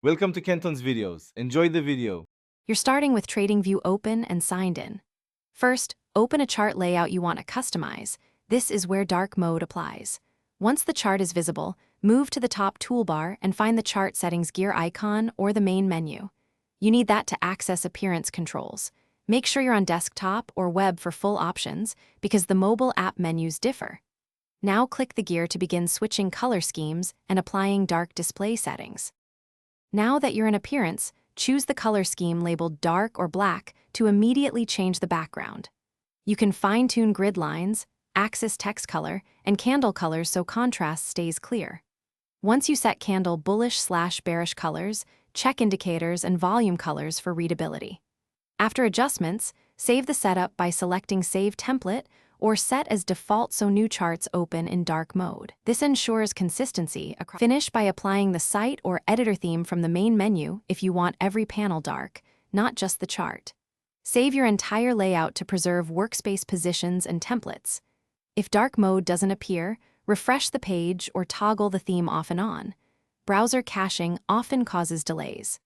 Welcome to Kenton's videos. Enjoy the video. You're starting with Tradingview open and signed in. First, open a chart layout you want to customize. This is where dark mode applies. Once the chart is visible, move to the top toolbar and find the chart settings gear icon or the main menu. You need that to access appearance controls. Make sure you're on desktop or web for full options because the mobile app menus differ. Now click the gear to begin switching color schemes and applying dark display settings. Now that you're in appearance, choose the color scheme labeled dark or black to immediately change the background. You can fine-tune grid lines, axis text color, and candle colors so contrast stays clear. Once you set candle bullish/bearish colors, check indicators and volume colors for readability. After adjustments, save the setup by selecting Save Template or set as default so new charts open in dark mode. This ensures consistency across. Finish by applying the site or editor theme from the main menu if you want every panel dark, not just the chart. Save your entire layout to preserve workspace positions and templates. If dark mode doesn't appear, refresh the page or toggle the theme off and on. Browser caching often causes delays.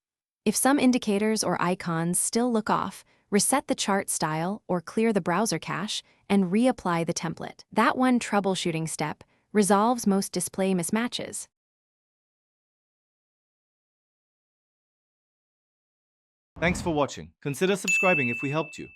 If some indicators or icons still look off, reset the chart style or clear the browser cache and reapply the template. That one troubleshooting step resolves most display mismatches. Thanks for watching. Consider subscribing if we helped you.